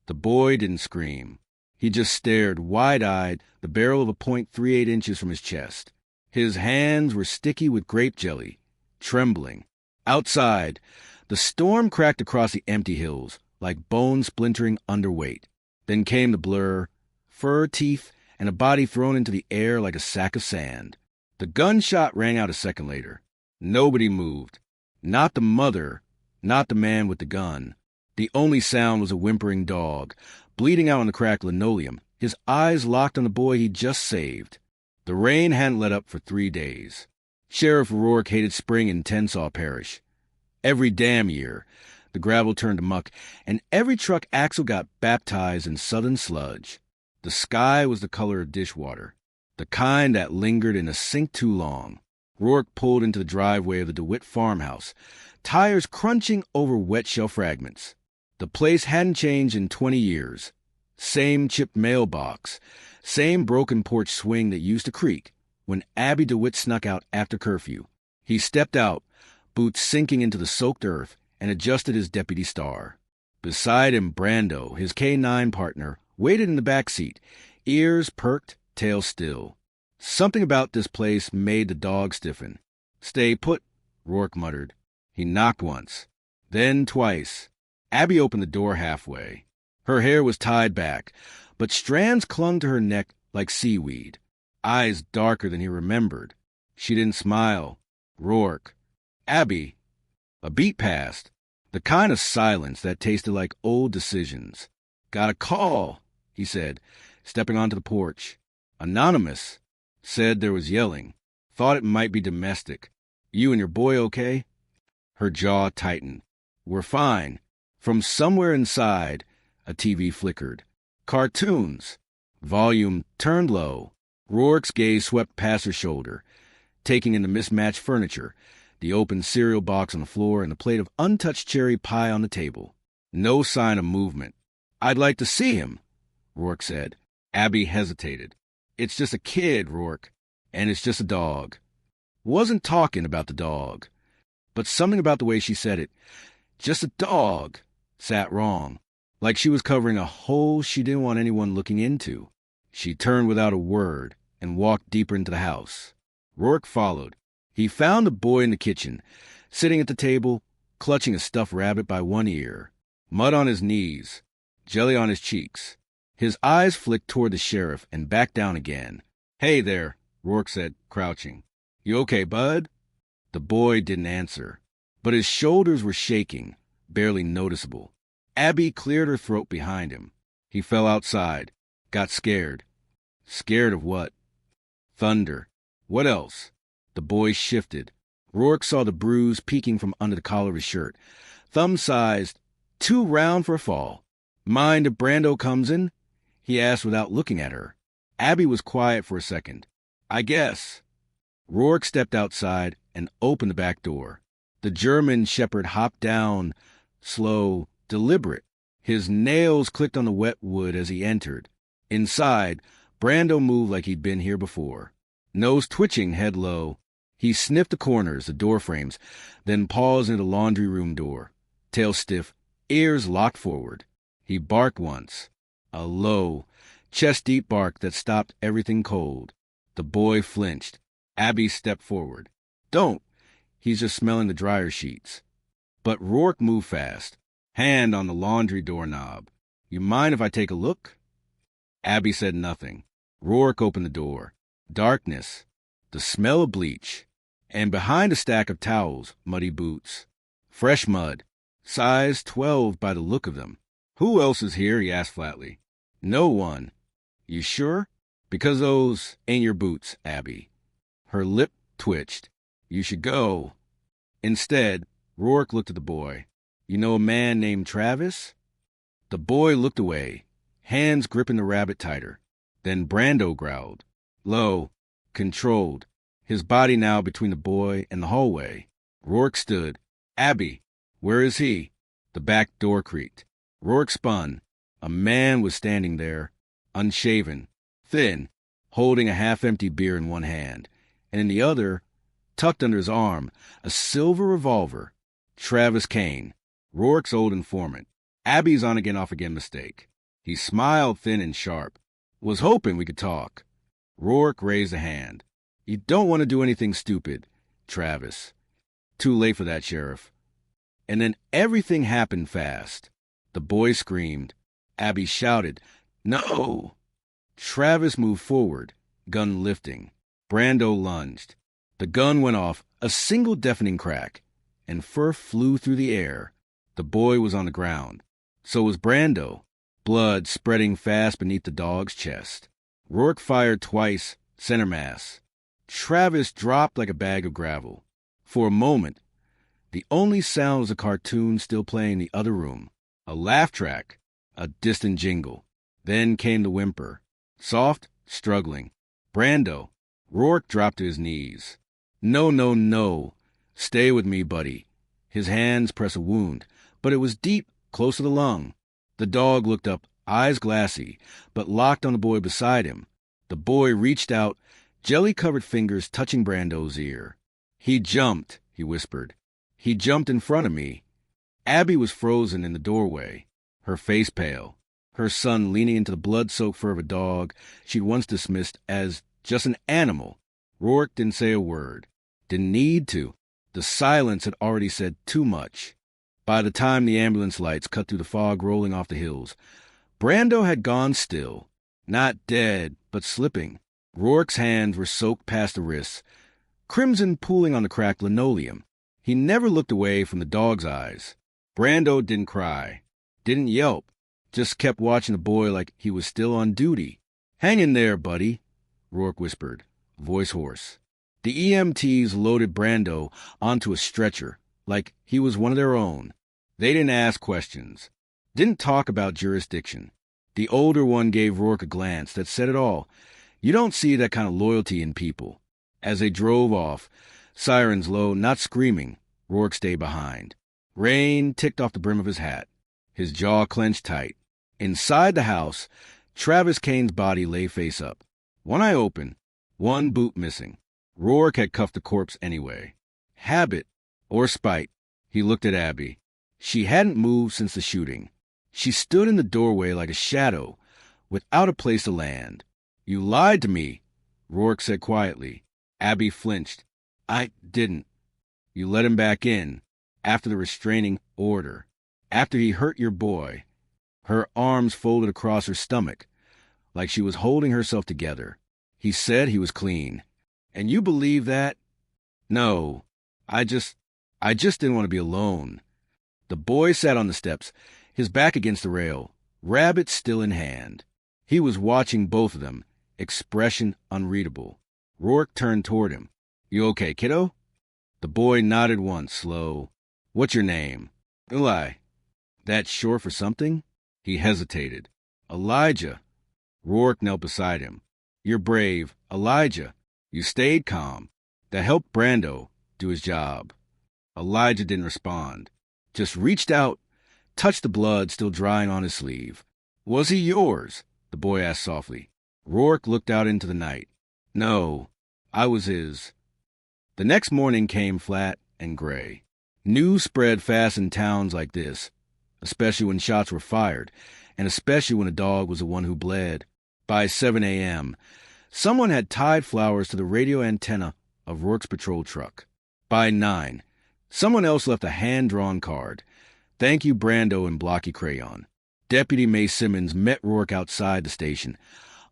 The boy didn't scream. He just stared wide-eyed, the barrel of a .38 inches from his chest. His hands were sticky with grape jelly, trembling. Outside, the storm cracked across the empty hills, like bone splintering underweight. Then came the blur, fur teeth, and a body thrown into the air like a sack of sand. The gunshot rang out a second later. Nobody moved. Not the mother, not the man with the gun. The only sound was a whimpering dog, bleeding out on the cracked linoleum, his eyes locked on the boy he'd just saved. The rain hadn't let up for 3 days. Sheriff Rourke hated spring in Tensaw Parish. Every damn year, the gravel turned to muck, and every truck axle got baptized in southern sludge. The sky was the color of dishwater, the kind that lingered in a sink too long. Rourke pulled into the driveway of the DeWitt farmhouse, tires crunching over wet shell fragments. The place hadn't changed in 20 years. Same chipped mailbox, same broken porch swing that used to creak when Abby DeWitt snuck out after curfew. He stepped out, boots sinking into the soaked earth, and adjusted his deputy star. Beside him, Brando, his K-9 partner, waited in the back seat, ears perked, tail still. Something about this place made the dog stiffen. "Stay put," Rourke muttered. He knocked once, then twice. Abby opened the door halfway. Her hair was tied back, but strands clung to her neck like seaweed. Eyes darker than he remembered. She didn't smile. Rourke. "Abby." A beat passed, the kind of silence that tasted like old decisions. "Got a call," he said, stepping onto the porch. "Anonymous. Said there was yelling. Thought it might be domestic. You and your boy okay?" Her jaw tightened. "We're fine." From somewhere inside, a TV flickered. Cartoons. Volume turned low. Rourke's gaze swept past her shoulder, taking in the mismatched furniture, the open cereal box on the floor, and the plate of untouched cherry pie on the table. No sign of movement. "I'd like to see him," Rourke said. Abby hesitated. "It's just a kid, Rourke, and it's just a dog." Wasn't talking about the dog, but something about the way she said it, "just a dog," sat wrong, like she was covering a hole she didn't want anyone looking into. She turned without a word and walked deeper into the house. Rourke followed. He found the boy in the kitchen, sitting at the table, clutching a stuffed rabbit by one ear, mud on his knees, jelly on his cheeks. His eyes flicked toward the sheriff and back down again. "Hey there," Rourke said, crouching. "You okay, bud?" The boy didn't answer, but his shoulders were shaking, barely noticeable. Abby cleared her throat behind him. He fell outside, got scared. Scared of what? Thunder. What else? The boy shifted. Rourke saw the bruise peeking from under the collar of his shirt. Thumb-sized, too round for a fall. "Mind if Brando comes in?" he asked without looking at her. Abby was quiet for a second. "I guess." Rourke stepped outside and opened the back door. The German shepherd hopped down, slow, deliberate. His nails clicked on the wet wood as he entered. Inside, Brando moved like he'd been here before. Nose twitching, head low. He sniffed the corners, the door frames, then paused near the laundry room door. Tail stiff, ears locked forward. He barked once. A low, chest-deep bark that stopped everything cold. The boy flinched. Abby stepped forward. "Don't. He's just smelling the dryer sheets." But Rourke moved fast, hand on the laundry doorknob. "You mind if I take a look?" Abby said nothing. Rourke opened the door. Darkness, the smell of bleach, and behind a stack of towels, muddy boots. Fresh mud, size 12 by the look of them. "Who else is here?" he asked flatly. "No one." "You sure? Because those ain't your boots, Abby." Her lip twitched. "You should go." Instead, Rourke looked at the boy. "You know a man named Travis?" The boy looked away, hands gripping the rabbit tighter. Then Brando growled. Low, controlled, his body now between the boy and the hallway. Rourke stood. "Abby, where is he?" The back door creaked. Rourke spun. A man was standing there, unshaven, thin, holding a half-empty beer in one hand, and in the other, tucked under his arm, a silver revolver. Travis Kane, Rourke's old informant. Abby's on-again, off-again mistake. He smiled thin and sharp. Was hoping we could talk. Rourke raised a hand. You don't want to do anything stupid, Travis. Too late for that, Sheriff. And then everything happened fast. The boy screamed. Abby shouted, "No!" Travis moved forward, gun lifting. Brando lunged. The gun went off, a single deafening crack, and fur flew through the air. The boy was on the ground. So was Brando, blood spreading fast beneath the dog's chest. Rourke fired twice, center mass. Travis dropped like a bag of gravel. For a moment, the only sound was a cartoon still playing in the other room. A laugh track, a distant jingle. Then came the whimper. Soft, struggling. Brando. Rourke dropped to his knees. No, no, no. Stay with me, buddy. His hands pressed a wound, but it was deep, close to the lung. The dog looked up, eyes glassy, but locked on the boy beside him. The boy reached out, jelly-covered fingers touching Brando's ear. He jumped, he whispered. He jumped in front of me. Abby was frozen in the doorway, her face pale, her son leaning into the blood-soaked fur of a dog she'd once dismissed as just an animal. Rourke didn't say a word. Didn't need to. The silence had already said too much. By the time the ambulance lights cut through the fog rolling off the hills, Brando had gone still. Not dead, but slipping. Rourke's hands were soaked past the wrists, crimson pooling on the cracked linoleum. He never looked away from the dog's eyes. Brando didn't cry, didn't yelp, just kept watching the boy like he was still on duty. "Hang in there, buddy," Rourke whispered, voice hoarse. The EMTs loaded Brando onto a stretcher like he was one of their own. They didn't ask questions, didn't talk about jurisdiction. The older one gave Rourke a glance that said it all. You don't see that kind of loyalty in people. As they drove off, sirens low, not screaming, Rourke stayed behind. Rain ticked off the brim of his hat. His jaw clenched tight. Inside the house, Travis Kane's body lay face up. One eye open, one boot missing. Rourke had cuffed the corpse anyway. Habit, or spite, he looked at Abby. She hadn't moved since the shooting. She stood in the doorway like a shadow, without a place to land. "You lied to me," Rourke said quietly. Abby flinched. "I didn't." "You let him back in, after the restraining order, after he hurt your boy." Her arms folded across her stomach, like she was holding herself together. "He said he was clean. And you believe that?" "No, I just didn't want to be alone." The boy sat on the steps, his back against the rail, rabbit still in hand. He was watching both of them, expression unreadable. Rourke turned toward him. "You okay, kiddo?" The boy nodded once, slow. "What's your name?" "Eli." "That short for something?" He hesitated. "Elijah." Rourke knelt beside him. "You're brave, Elijah. You stayed calm. That helped Brando do his job." Elijah didn't respond. Just reached out, touched the blood still drying on his sleeve. "Was he yours?" the boy asked softly. Rourke looked out into the night. "No, I was his." The next morning came flat and gray. News spread fast in towns like this, especially when shots were fired, and especially when a dog was the one who bled. By 7 a.m., someone had tied flowers to the radio antenna of Rourke's patrol truck. By 9, someone else left a hand-drawn card. "Thank you, Brando," in blocky crayon. Deputy May Simmons met Rourke outside the station,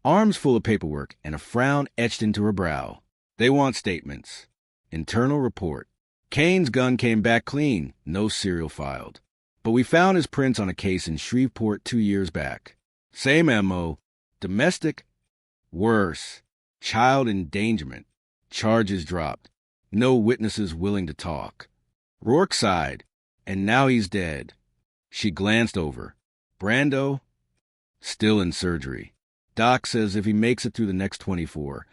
arms full of paperwork and a frown etched into her brow. "They want statements." Internal report. "Kane's gun came back clean, no serial filed. But we found his prints on a case in Shreveport 2 years back. Same MO, domestic, worse, child endangerment. Charges dropped. No witnesses willing to talk." Rourke sighed. "And now he's dead." She glanced over. "Brando?" "Still in surgery. Doc says if he makes it through the next 24.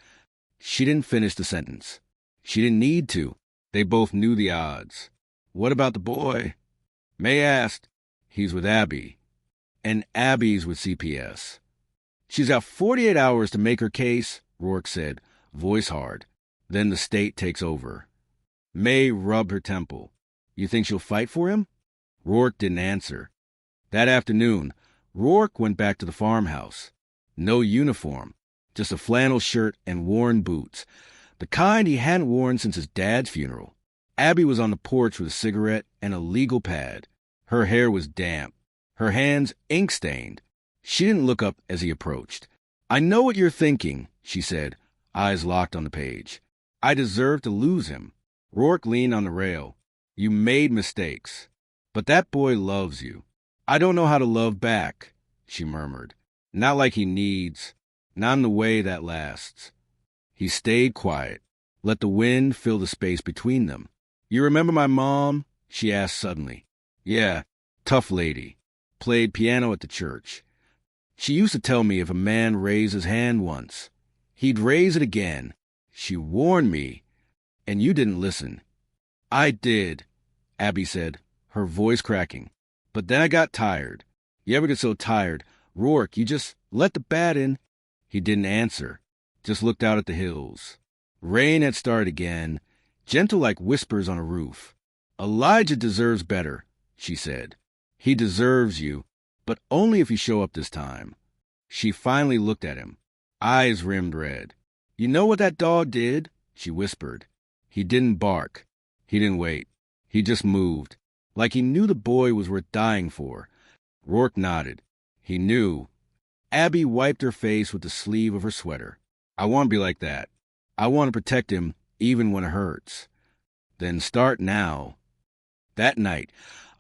She didn't finish the sentence. She didn't need to. They both knew the odds. "What about the boy?" May asked. "He's with Abby." "And Abby's with CPS." "She's got 48 hours to make her case," Rourke said, voice hard. "Then the state takes over." May rubbed her temple. "You think she'll fight for him?" Rourke didn't answer. That afternoon, Rourke went back to the farmhouse. No uniform, just a flannel shirt and worn boots, the kind he hadn't worn since his dad's funeral. Abby was on the porch with a cigarette and a legal pad. Her hair was damp, her hands ink-stained. She didn't look up as he approached. "I know what you're thinking," she said, eyes locked on the page. "I deserve to lose him." Rourke leaned on the rail. "You made mistakes, but that boy loves you." "I don't know how to love back," she murmured. "Not like he needs, not in the way that lasts." He stayed quiet, let the wind fill the space between them. "You remember my mom?" she asked suddenly. "Yeah, tough lady. Played piano at the church. She used to tell me if a man raised his hand once, he'd raise it again. She warned me, and you didn't listen." "I did," Abby said, her voice cracking. "But then I got tired. You ever get so tired? Rourke, you just let the bat in." He didn't answer, just looked out at the hills. Rain had started again, gentle like whispers on a roof. "Elijah deserves better," she said. "He deserves you, but only if you show up this time." She finally looked at him, eyes rimmed red. "You know what that dog did?" she whispered. He didn't bark. He didn't wait. He just moved, like he knew the boy was worth dying for. Rourke nodded. He knew. Abby wiped her face with the sleeve of her sweater. "I want to be like that. I want to protect him even when it hurts." "Then start now." That night,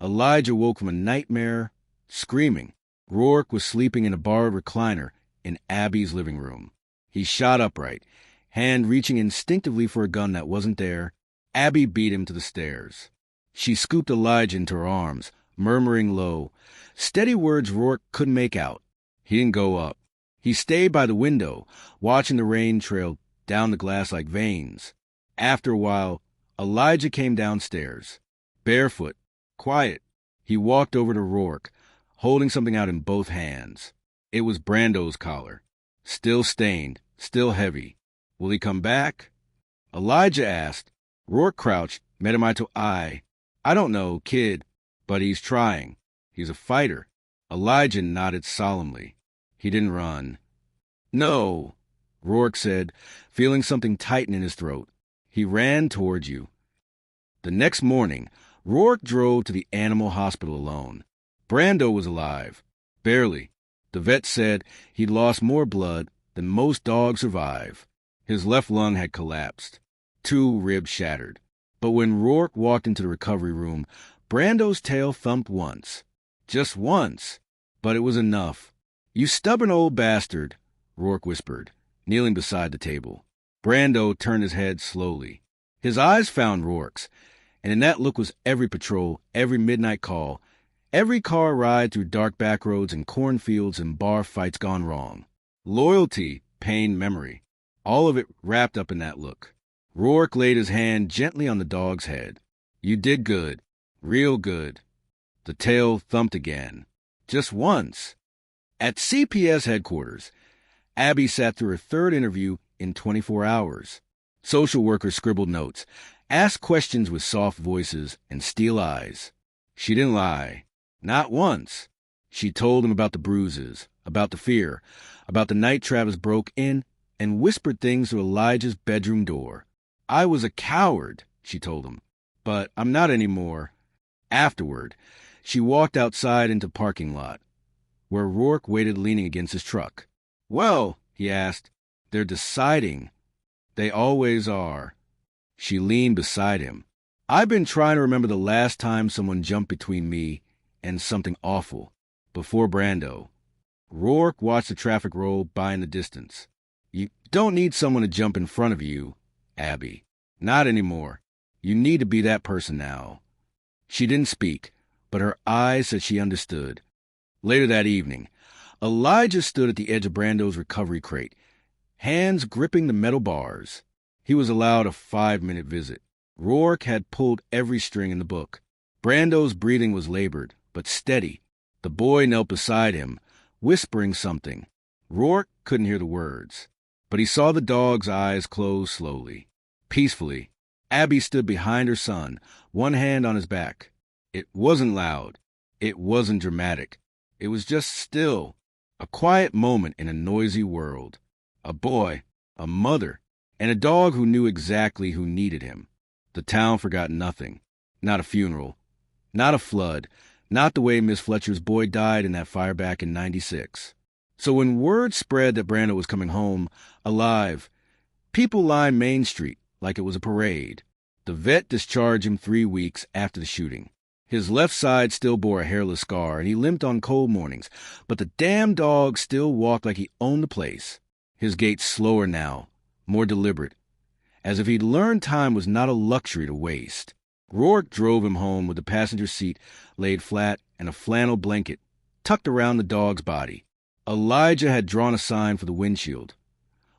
Elijah woke from a nightmare, screaming. Rourke was sleeping in a borrowed recliner in Abby's living room. He shot upright, hand reaching instinctively for a gun that wasn't there. Abby beat him to the stairs. She scooped Elijah into her arms, murmuring low, steady words Rourke couldn't make out. He didn't go up. He stayed by the window, watching the rain trail down the glass like veins. After a while, Elijah came downstairs. Barefoot, quiet, he walked over to Rourke, holding something out in both hands. It was Brando's collar. Still stained, still heavy. "Will he come back?" Elijah asked. Rourke crouched, met him eye to eye. "I don't know, kid, but he's trying. He's a fighter." Elijah nodded solemnly. "He didn't run." "No," Rourke said, feeling something tighten in his throat. "He ran toward you." The next morning, Rourke drove to the animal hospital alone. Brando was alive. Barely. The vet said he'd lost more blood than most dogs survive. His left lung had collapsed. 2 ribs shattered. But when Rourke walked into the recovery room, Brando's tail thumped once. Just once. But it was enough. "You stubborn old bastard," Rourke whispered, kneeling beside the table. Brando turned his head slowly. His eyes found Rourke's, and in that look was every patrol, every midnight call, every car ride through dark back roads and cornfields and bar fights gone wrong. Loyalty, pain, memory, all of it wrapped up in that look. Rourke laid his hand gently on the dog's head. "You did good. Real good." The tail thumped again. Just once. At CPS headquarters, Abby sat through her 3rd interview in 24 hours. Social workers scribbled notes, asked questions with soft voices and steel eyes. She didn't lie. Not once. She told them about the bruises, about the fear, about the night Travis broke in and whispered things to Elijah's bedroom door. "I was a coward," she told him, "but I'm not anymore." Afterward, she walked outside into the parking lot, where Rourke waited leaning against his truck. "Well," he asked, "they're deciding." "They always are." She leaned beside him. "I've been trying to remember the last time someone jumped between me and something awful. Before Brando." Rourke watched the traffic roll by in the distance. "You don't need someone to jump in front of you, Abby. Not anymore. You need to be that person now." She didn't speak, but her eyes said she understood. Later that evening, Elijah stood at the edge of Brando's recovery crate, hands gripping the metal bars. He was allowed a 5-minute visit. Rourke had pulled every string in the book. Brando's breathing was labored, but steady. The boy knelt beside him, whispering something. Rourke couldn't hear the words, but he saw the dog's eyes close slowly. Peacefully, Abby stood behind her son, one hand on his back. It wasn't loud. It wasn't dramatic. It was just still, a quiet moment in a noisy world. A boy, a mother, and a dog who knew exactly who needed him. The town forgot nothing. Not a funeral. Not a flood. Not the way Miss Fletcher's boy died in that fire back in '96. So when word spread that Brando was coming home, alive, people lined Main Street like it was a parade. The vet discharged him 3 weeks after the shooting. His left side still bore a hairless scar, and he limped on cold mornings, but the damn dog still walked like he owned the place. His gait slower now, more deliberate, as if he'd learned time was not a luxury to waste. Rourke drove him home with the passenger seat laid flat and a flannel blanket tucked around the dog's body. Elijah had drawn a sign for the windshield.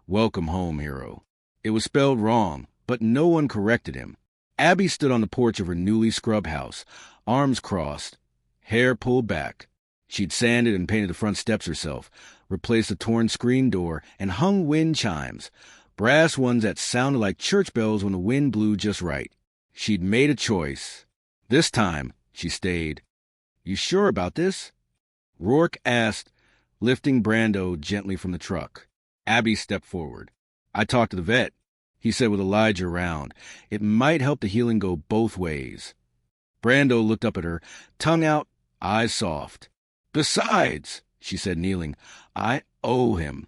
Welcome home, hero. It was spelled wrong, but no one corrected him. Abby stood on the porch of her newly scrubbed house, arms crossed, hair pulled back. She'd sanded and painted the front steps herself, replaced a torn screen door, and hung wind chimes, brass ones that sounded like church bells when the wind blew just right. She'd made a choice. This time, she stayed. You sure about this? Rourke asked, lifting Brando gently from the truck. Abby stepped forward. I talked to the vet, he said with Elijah around. It might help the healing go both ways. Brando looked up at her, tongue out, eyes soft. Besides, she said, kneeling, I owe him.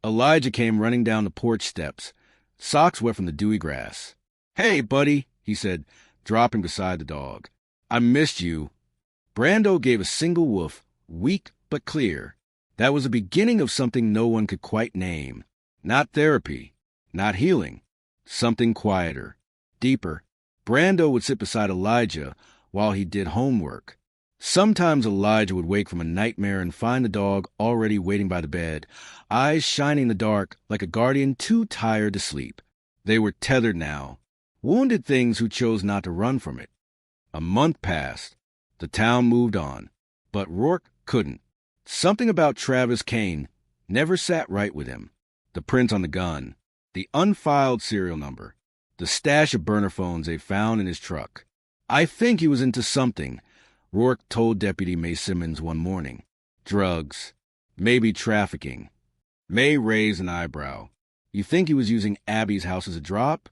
Elijah came running down the porch steps, socks wet from the dewy grass. Hey, buddy, he said, dropping beside the dog. I missed you. Brando gave a single woof, weak but clear. That was the beginning of something no one could quite name. Not therapy, not healing. Something quieter, deeper. Brando would sit beside Elijah while he did homework. Sometimes Elijah would wake from a nightmare and find the dog already waiting by the bed, eyes shining in the dark like a guardian too tired to sleep. They were tethered now, wounded things who chose not to run from it. A month passed. The town moved on, but Rourke couldn't. Something about Travis Kane never sat right with him. The print on the gun, the unfiled serial number, the stash of burner phones they found in his truck. I think he was into something, Rourke told Deputy May Simmons one morning. Drugs. Maybe trafficking. May raised an eyebrow. You think he was using Abby's house as a drop?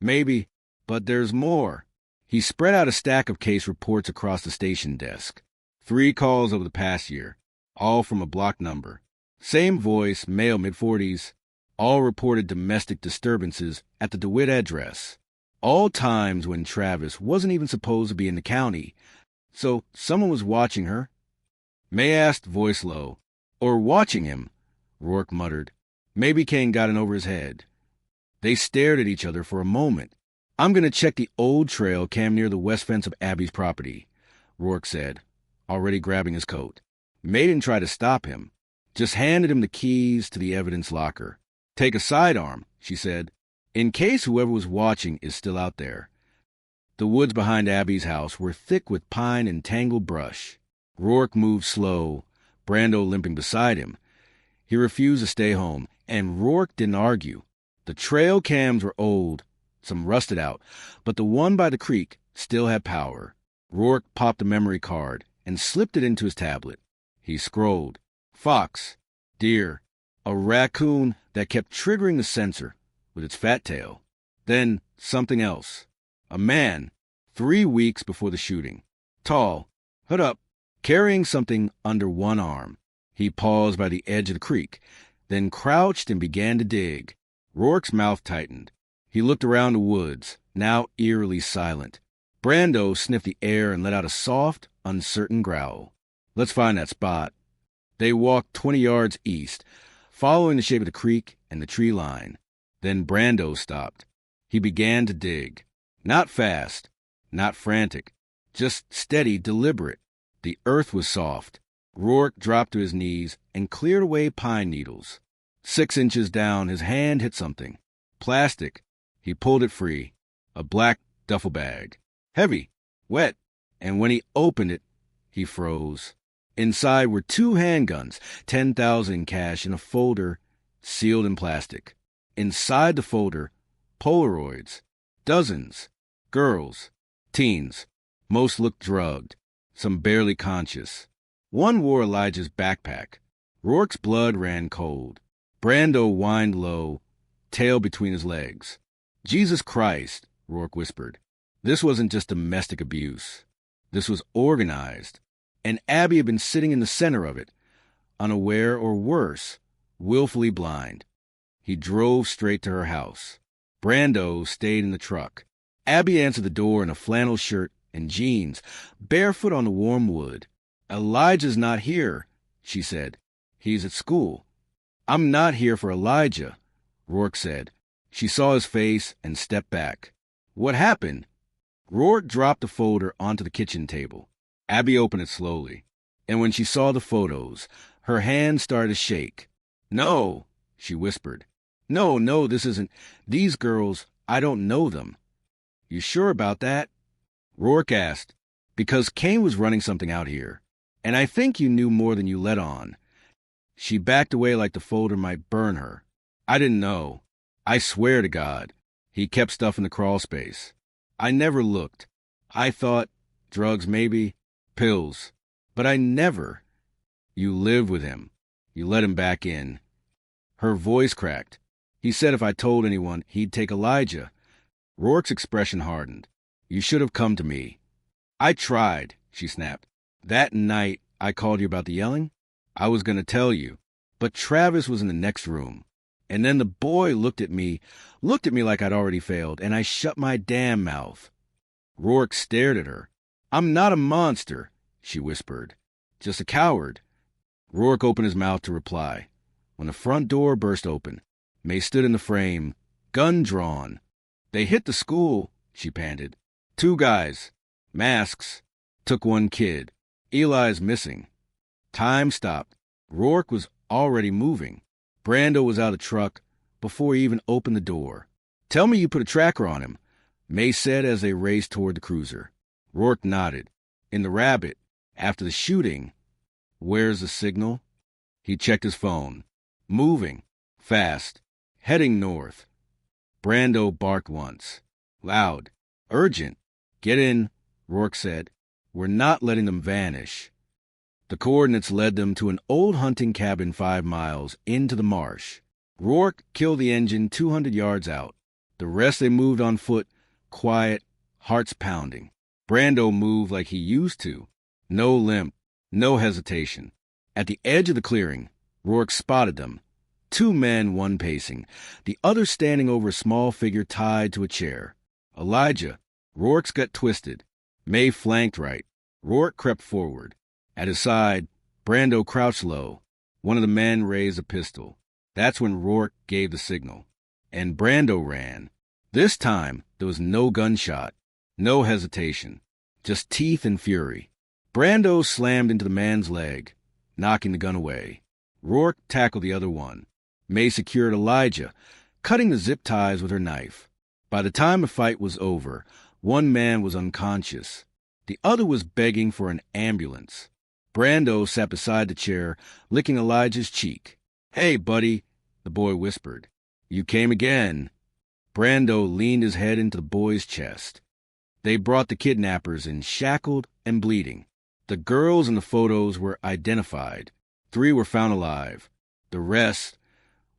Maybe, but there's more. He spread out a stack of case reports across the station desk. 3 calls over the past year, all from a block number. Same voice, male mid-40s. All reported domestic disturbances at the DeWitt address. All times when Travis wasn't even supposed to be in the county. So someone was watching her. May asked, voice low. Or watching him, Rourke muttered. Maybe Kane got in over his head. They stared at each other for a moment. I'm going to check the old trail camp near the west fence of Abby's property, Rourke said, already grabbing his coat. May didn't try to stop him, just handed him the keys to the evidence locker. Take a sidearm, she said, in case whoever was watching is still out there. The woods behind Abby's house were thick with pine and tangled brush. Rourke moved slow, Brando limping beside him. He refused to stay home, and Rourke didn't argue. The trail cams were old, some rusted out, but the one by the creek still had power. Rourke popped a memory card and slipped it into his tablet. He scrolled. Fox, deer, a raccoon that kept triggering the sensor with its fat tail. Then something else. A man, 3 weeks before the shooting. Tall, hood up, carrying something under one arm. He paused by the edge of the creek, then crouched and began to dig. Rourke's mouth tightened. He looked around the woods, now eerily silent. Brando sniffed the air and let out a soft, uncertain growl. Let's find that spot. They walked 20 yards east, following the shape of the creek and the tree line. Then Brando stopped. He began to dig. Not fast, not frantic, just steady, deliberate. The earth was soft. Rourke dropped to his knees and cleared away pine needles. 6 inches down, his hand hit something. Plastic. He pulled it free. A black duffel bag. Heavy, wet, and when he opened it, he froze. Inside were 2 handguns, $10,000 in cash in a folder sealed in plastic. Inside the folder, Polaroids. Dozens. Girls. Teens. Most looked drugged. Some barely conscious. One wore Elijah's backpack. Rourke's blood ran cold. Brando whined low, tail between his legs. Jesus Christ, Rourke whispered. This wasn't just domestic abuse. This was organized. And Abby had been sitting in the center of it, unaware or worse, willfully blind. He drove straight to her house. Brando stayed in the truck. Abby answered the door in a flannel shirt and jeans, barefoot on the warm wood. Elijah's not here, she said. He's at school. I'm not here for Elijah, Rourke said. She saw his face and stepped back. What happened? Rourke dropped the folder onto the kitchen table. Abby opened it slowly, and when she saw the photos, her hand started to shake. No, she whispered. No, this isn't. These girls, I don't know them. You sure about that? Rourke asked, because Kane was running something out here, and I think you knew more than you let on. She backed away like the folder might burn her. I didn't know. I swear to God. He kept stuff in the crawl space. I never looked. I thought, drugs maybe, pills. But I never. You lived with him. You let him back in. Her voice cracked. He said if I told anyone, he'd take Elijah. Rourke's expression hardened. You should have come to me. I tried, she snapped. That night I called you about the yelling. I was going to tell you. But Travis was in the next room. And then the boy looked at me like I'd already failed, and I shut my damn mouth. Rourke stared at her. I'm not a monster, she whispered. Just a coward. Rourke opened his mouth to reply. When the front door burst open, May stood in the frame, gun drawn. They hit the school, she panted. 2 guys. Masks. Took 1 kid. Eli's missing. Time stopped. Rourke was already moving. Brando was out of the truck before he even opened the door. Tell me you put a tracker on him, May said as they raced toward the cruiser. Rourke nodded. In the Rabbit, after the shooting. Where's the signal? He checked his phone. Moving. Fast. Heading north. Brando barked once. Loud. Urgent. Get in, Rourke said. We're not letting them vanish. The coordinates led them to an old hunting cabin 5 miles into the marsh. Rourke killed the engine 200 yards out. The rest they moved on foot, quiet, hearts pounding. Brando moved like he used to. No limp, no hesitation. At the edge of the clearing, Rourke spotted them. 2 men, 1 pacing, the other standing over a small figure tied to a chair. Elijah. Rourke's gut twisted. May flanked right. Rourke crept forward. At his side, Brando crouched low. One of the men raised a pistol. That's when Rourke gave the signal. And Brando ran. This time, there was no gunshot, no hesitation, just teeth and fury. Brando slammed into the man's leg, knocking the gun away. Rourke tackled the other one. May secured Elijah, cutting the zip ties with her knife. By the time the fight was over, 1 man was unconscious. The other was begging for an ambulance. Brando sat beside the chair, licking Elijah's cheek. Hey, buddy, the boy whispered. You came again. Brando leaned his head into the boy's chest. They brought the kidnappers in, shackled and bleeding. The girls in the photos were identified. 3 were found alive. The rest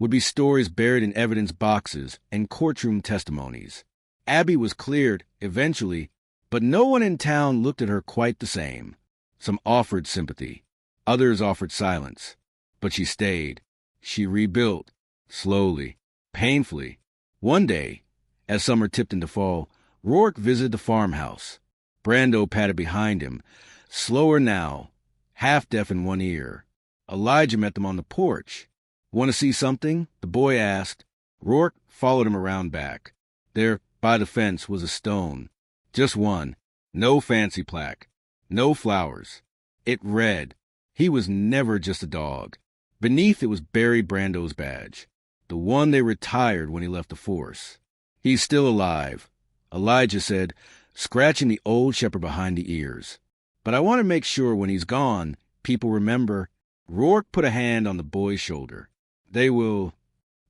would be stories buried in evidence boxes and courtroom testimonies. Abby was cleared, eventually, but no one in town looked at her quite the same. Some offered sympathy. Others offered silence. But she stayed. She rebuilt. Slowly. Painfully. One day, as summer tipped into fall, Rourke visited the farmhouse. Brando patted behind him. Slower now. Half-deaf in one ear. Elijah met them on the porch. Want to see something? The boy asked. Rourke followed him around back. There, by the fence, was a stone. Just one. No fancy plaque. No flowers. It read, he was never just a dog. Beneath it was buried Brando's badge, the one they retired when he left the force. He's still alive, Elijah said, scratching the old shepherd behind the ears. But I want to make sure when he's gone, people remember. Rourke put a hand on the boy's shoulder. They will.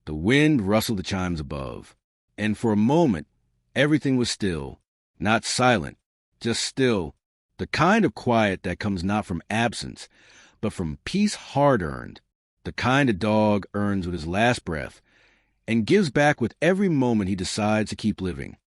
The wind rustled the chimes above, and for a moment, everything was still, not silent, just still. The kind of quiet that comes not from absence, but from peace hard-earned. The kind a dog earns with his last breath and gives back with every moment he decides to keep living.